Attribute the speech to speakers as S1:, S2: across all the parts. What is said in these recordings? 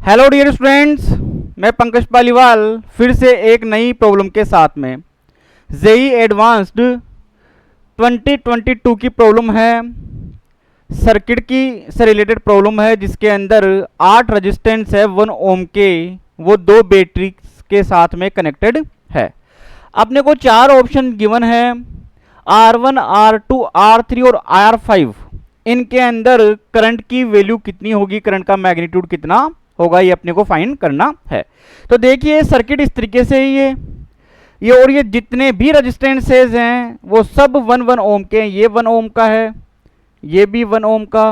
S1: Hello dear students, मैं पंकज पालीवाल फिर से एक नई प्रॉब्लम के साथ में जेई एडवांस्ड 2022 की प्रॉब्लम है। सर्किट की से रिलेटेड प्रॉब्लम है जिसके अंदर 8 रजिस्टेंस है 1 ओम के, वो 2 बैटरी के साथ में कनेक्टेड है। अपने को 4 ऑप्शन गिवन है, R1, R2, R3 और R5। इनके अंदर करंट की वैल्यू कितनी होगी, करंट का मैग्नीट्यूड कितना होगा, ये अपने को फाइंड करना है। तो देखिए सर्किट इस तरीके से ये और ये जितने भी रजिस्टेंसेज हैं वो सब 1 ओम के हैं। ये 1 ओम का है, ये भी 1 ओम का,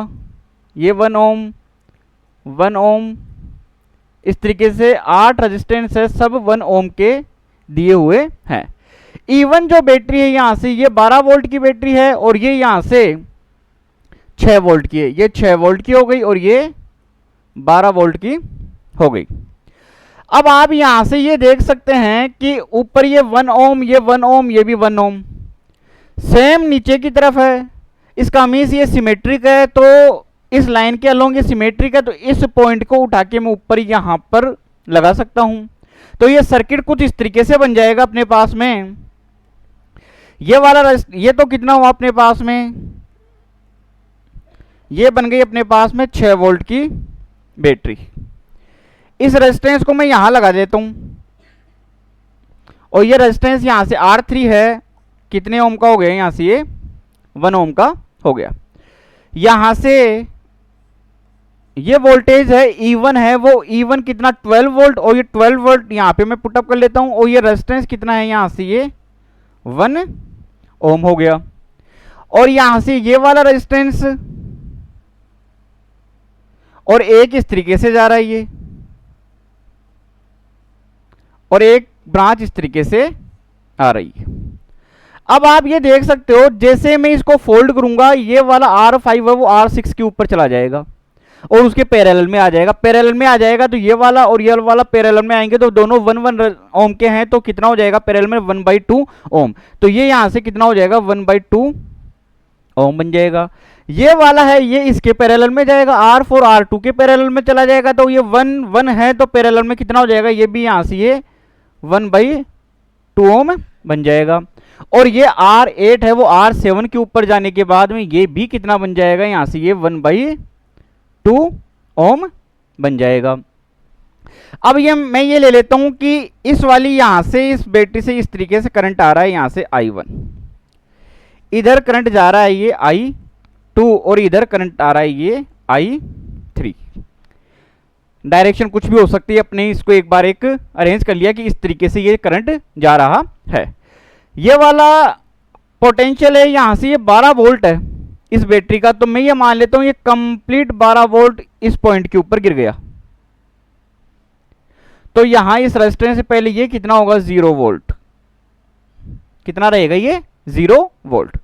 S1: ये 1 ओम, 1 ओम, इस तरीके से 8 रजिस्टेंस है, सब 1 ओम के दिए हुए हैं। इवन जो बैटरी है यहां से ये 12 वोल्ट की बैटरी है और ये यहां से 6 वोल्ट की है। ये 6 वोल्ट की हो गई और ये 12 वोल्ट की हो गई। अब आप यहां से ये देख सकते हैं कि ऊपर ये 1 ओम, ये 1 ओम, ये भी 1 ओम, सेम नीचे की तरफ है। इसका मीन्स ये सिमेट्रिक है, तो इस लाइन के अलोंग ये सिमेट्रिक है, तो इस पॉइंट को उठा के मैं ऊपर यहां पर लगा सकता हूं। तो ये सर्किट कुछ इस तरीके से बन जाएगा अपने पास में। ये वाला ये तो कितना हुआ अपने पास में, ये बन गई अपने पास में 6 वोल्ट की बैटरी। इस रेजिस्टेंस को मैं यहां लगा देता हूं और ये रेजिस्टेंस यहां से R3 है, कितने ओम का हो गया, यहां से ये 1 ओम का हो गया। यहां से ये वोल्टेज है E1 है, वो E1 कितना 12 वोल्ट, और ये 12 वोल्ट यहां पे मैं पुटअप कर लेता हूं। और ये रेजिस्टेंस कितना है, यहां से ये 1 ओम हो गया। और यहां से ये वाला रेजिस्टेंस और एक इस तरीके से जा रहा है ये, और एक ब्रांच इस तरीके से आ रही है। अब आप ये देख सकते हो जैसे मैं इसको फोल्ड करूंगा ये वाला R5 है वो R6 के ऊपर चला जाएगा और उसके पैरेलल में आ जाएगा। पैरेलल में आ जाएगा तो ये वाला और ये वाला पैरेलल में आएंगे, तो दोनों 1 ओम के हैं, तो कितना हो जाएगा पैरेलल में 1/2 ओम। तो ये यहां से कितना हो जाएगा 1/2 ओम बन जाएगा। ये वाला है ये इसके पैरेलल में जाएगा, R4 R2 के पैरेलल में चला जाएगा, तो ये 1 है, तो पैरेलल में कितना हो जाएगा, ये भी यहां से ये 1/2 ओम बन जाएगा। और ये R8 है वो R7 के ऊपर जाने के बाद में ये भी कितना बन जाएगा, यहां से ये 1/2 ओम बन जाएगा। अब ये मैं ये ले लेता हूं कि इस वाली यहां से इस बैटरी से इस तरीके से करंट आ रहा है, यहां से I1, इधर करंट जा रहा है ये I2 और इधर करंट आ रहा है ये I3। डायरेक्शन कुछ भी हो सकती है, अपने इसको एक बार एक अरेंज कर लिया कि इस तरीके से ये करंट जा रहा है। ये वाला पोटेंशियल है यहां से ये 12 वोल्ट है इस बैटरी का, तो मैं ये मान लेता हूं ये कंप्लीट 12 वोल्ट इस पॉइंट के ऊपर गिर गया। तो यहां इस रेजिस्टेंस से पहले ये कितना होगा 0 वोल्ट, कितना रहेगा ये 0 वोल्ट।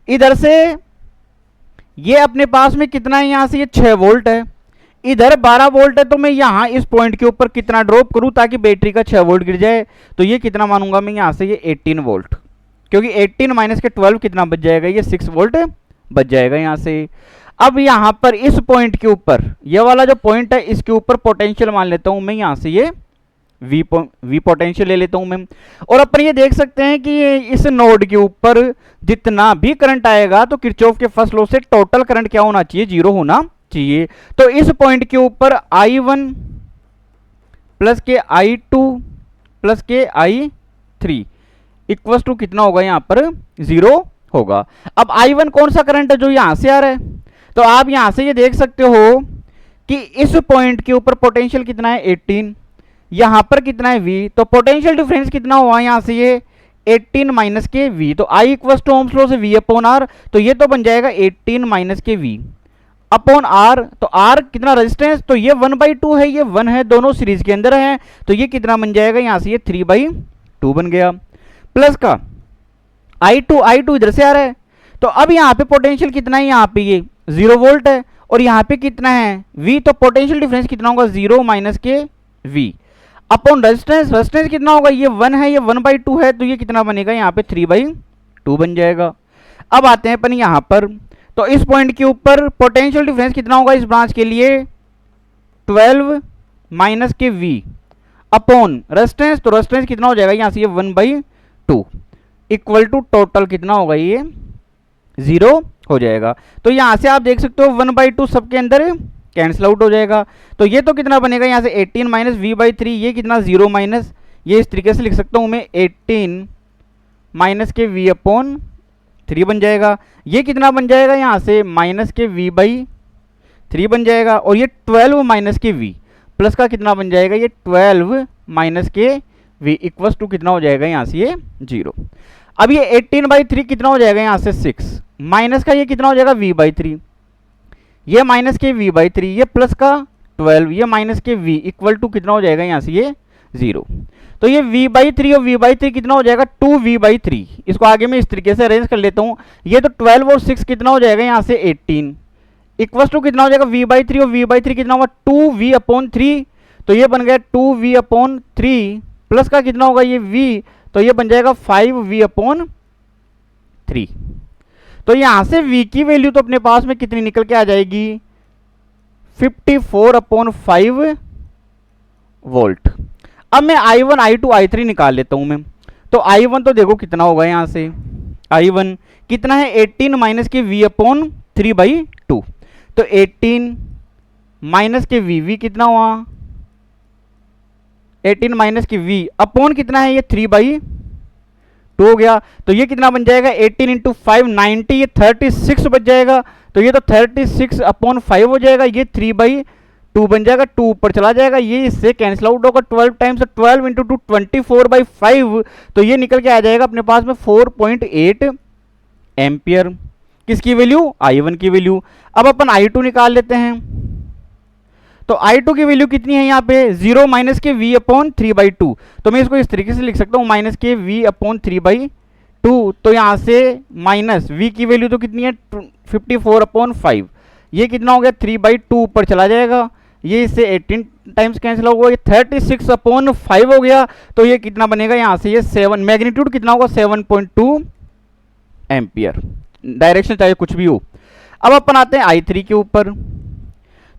S1: इधर से ये अपने पास में कितना है, यहां से ये 6 वोल्ट है, इधर 12 वोल्ट है, तो मैं यहां इस पॉइंट के ऊपर कितना ड्रॉप करूं ताकि बैटरी का 6 वोल्ट गिर जाए, तो ये कितना मानूंगा मैं यहां से ये 18 वोल्ट, क्योंकि 18 माइनस के 12 कितना बच जाएगा, ये 6 वोल्ट बच जाएगा यहां से। अब यहां पर इस पॉइंट के ऊपर ये वाला जो पॉइंट है इसके ऊपर पोटेंशियल मान लेता हूं मैं, यहां से ये वी पोटेंशियल ले लेता हूं मैं। और अपन ये देख सकते हैं कि इस नोड के ऊपर जितना भी करंट आएगा तो किरचॉफ के फर्स्ट लॉ से टोटल करंट क्या होना चाहिए, 0 होना चाहिए। तो इस पॉइंट के ऊपर I1 प्लस के I2 प्लस के I3 इक्वल टू कितना होगा, यहां पर 0 होगा। अब I1 कौन सा करंट है जो यहां से आ रहा है, तो आप यहां से ये देख सकते हो कि इस पॉइंट के ऊपर पोटेंशियल कितना है 18, यहां पर कितना है V, तो पोटेंशियल डिफरेंस कितना हुआ यहां से ये 18 माइनस के V, तो I equal to ohm's law से V अपॉन R, तो ये तो बन जाएगा 18 माइनस के V अपॉन R, तो R कितना रेजिस्टेंस, तो ये 1/2 है, ये 1 है, दोनों सीरीज के अंदर है, तो ये कितना बन जाएगा यहां से ये 3/2 बन गया। प्लस का I2 इधर से आ रहा है, तो अब यहां पे पोटेंशियल कितना है, यहां पे ये 0 वोल्ट है और यहां पे कितना है V, तो पोटेंशियल डिफरेंस कितना होगा 0 माइनस के V अपॉन रेजिस्टेंस, रेजिस्टेंस कितना होगा, ये 1 है, ये 1/2 है, तो ये कितना बनेगा यहां पे 3/2 बन जाएगा। अब आते हैं अपन यहां पर, तो इस पॉइंट के ऊपर पोटेंशियल डिफरेंस कितना होगा इस ब्रांच के लिए 12 माइनस के वी अपॉन रेजिस्टेंस, तो रेजिस्टेंस कितना हो जाएगा यहाँ से ये 1/2 इक्वल टू टोटल कितना होगा ये 0 हो जाएगा। तो यहाँ से आप देख सकते हो 1/2 सबके अंदर कैंसिल आउट हो जाएगा। तो ये तो कितना बनेगा यहाँ से 18 माइनस v/3, ये कितना 0 माइनस, ये इस तरीके से लिख सकता हूँ मैं 18 माइनस के v/3 बन जाएगा। ये कितना बन जाएगा यहाँ से माइनस के v/3 बन जाएगा। और ये 12 माइनस के v प्लस का कितना बन जाएगा ये 12 माइनस के v इक्वल्स टू कितना हो जाएगा यहाँ से ये 0। अब ये 18/3 कितना हो जाएगा यहाँ से 6 माइनस का ये कितना हो जाएगा v/3, ये माइनस के v/3, ये प्लस का 12, ये माइनस के v इक्वल टू कितना हो जाएगा यहाँ से ये 0। तो ये v/3 और v/3 कितना हो जाएगा 2v/3। इसको आगे मैं इस तरीके से अरेंज कर लेता हूँ। ये तो 12 और 6 कितना हो जाएगा यहाँ से 18 इक्वल टू कितना हो जाएगा v/3 और v/3 कितना होगा 2v/3। तो ये बन गया 2v/3 प्लस का कितना होगा ये v, तो ये बन जाएगा 5v/3। तो यहां से v की वैल्यू तो अपने पास में कितनी निकल के आ जाएगी 54/5 वोल्ट। अब मैं i1 i2 i3 निकाल लेता हूं मैं। तो i1 तो देखो कितना होगा यहां से i1 कितना है 18 माइनस के v/3/2। तो 18 माइनस के v कितना हुआ 18 माइनस की v अपॉन कितना है ये 3/2 हो गया। तो ये कितना बन जाएगा 18 इंटू 5 90, ये 36 बच जाएगा। तो ये तो 36/5 हो जाएगा, ये 3/2 बन जाएगा, 2 ऊपर चला जाएगा, ये इससे कैंसिल आउट होगा 12 टाइम्स, 12 इंटू 2 24/5। तो ये निकल के आ जाएगा अपने पास में 4.8 एम्पियर। किसकी वैल्यू i1 की वैल्यू। अब अपन i2 निकाल लेते हैं। तो i2 की वैल्यू कितनी है यहाँ पे 0 माइनस के v/3/2। तो मैं इसको इस तरीके से लिख सकता हूँ माइनस के v/3/2। तो यहाँ से माइनस v की वैल्यू तो कितनी है 54/5, ये कितना हो गया 3/2 ऊपर चला जाएगा, ये इससे 18 टाइम्स कैंसिल होगा, ये 36/5 हो गया। तो ये कितना बनेगा यहाँ से ये 7 मैग्नीट्यूड कितना होगा 7.2 एम्पियर। डायरेक्शन चाहे कुछ भी हो। अब अपन आते हैं i3 के ऊपर।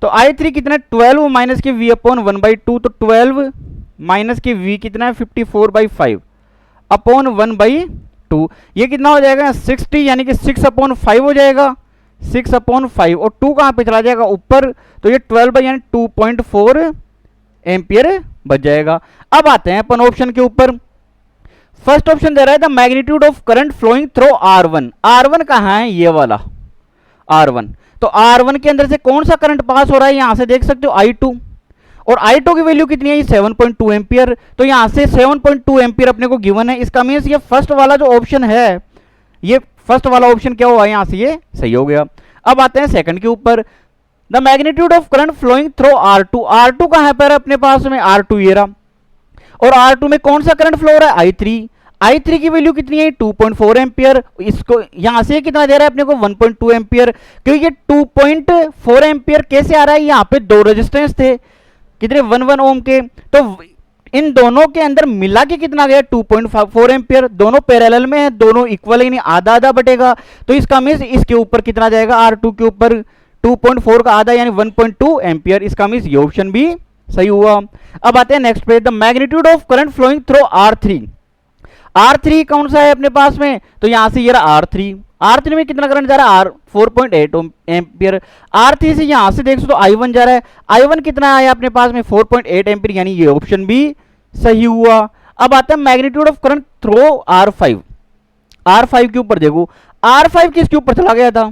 S1: तो i3 कितना है 12 माइनस के v/1/2। तो 12 माइनस के v कितना है 54/5 अपॉन 1/2। ये कितना हो जाएगा 60, यानी कि 6/5 हो जाएगा, 6/5 और 2 कहाँ पे चला जाएगा ऊपर। तो ये 12 यानी 2.4 एम्पियर बच जाएगा। अब आते हैं अपन ऑप्शन के ऊपर। फर्स्ट ऑप्शन दे रहा है the magnitude of current flowing through R1। R1 कहाँ है ये वाला R1। तो R1 के अंदर से कौन सा करंट पास हो रहा है यहां से देख सकते हो I2, और I2 की वैल्यू कितनी है 7.2 एम्पियर। तो यहां से 7.2 एम्पियर अपने को गिवन है। इसका मीन्स ये फर्स्ट वाला जो ऑप्शन है, ये फर्स्ट वाला ऑप्शन क्या हुआ यहां से ये सही हो गया। अब आते हैं सेकंड के ऊपर। The magnitude of current flowing through R2। R2 कहां पर है अपने पास में R2 ये रहा, और R2 में कौन सा करंट फ्लो हो रहा है I3। I3 की वैल्यू कितनी है 2.4 एम्पियर। इसको यहां से कितना दे रहा है अपने को 1.2 एम्पियर। क्योंकि ये 2.4 एम्पियर कैसे आ रहा है, यहाँ पे दो रेजिस्टेंस थे कितने 1 ओम के, तो इन दोनों के अंदर मिला के कितना गया 2.4 एम्पियर। दोनों पैरेलल में है, दोनों इक्वल है, आधा आधा बटेगा। तो इसका मीन्स इसके ऊपर कितना जाएगा R2 के ऊपर 2.4 का आधा यानी 1.2 एम्पियर। इसका मीन्स ये ऑप्शन भी सही हुआ। अब आते हैं नेक्स्ट पे, the magnitude of current flowing through R3। R3 कौन सा है अपने पास में, तो यहां से ये रहा R3 में कितना करंट जा रहा है 4.8 एम्पियर। R3 से यहां से देख सकते तो I1 जा रहा है, I1 कितना आया अपने पास में 4.8 एम्पियर, यानी ये ऑप्शन भी सही हुआ। अब आता है magnitude of current through R5 के ऊपर देखो, R5 किसके ऊपर चला गया था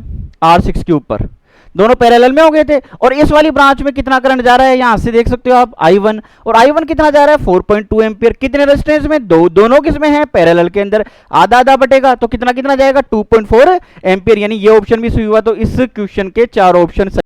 S1: R6 के ऊपर, दोनों पैरेलल में हो गए थे। और इस वाली ब्रांच में कितना करंट जा रहा है यहां से देख सकते हो आप I1, और I1 कितना जा रहा है 4.2 एम्पियर। कितने रेजिस्टेंस में दोनों किसमें है पैरेलल के अंदर, आधा आधा बटेगा, तो कितना कितना जाएगा 2.4 एम्पियर, यानी ये ऑप्शन भी सही हुआ। तो इस क्वेश्चन के 4 ऑप्शन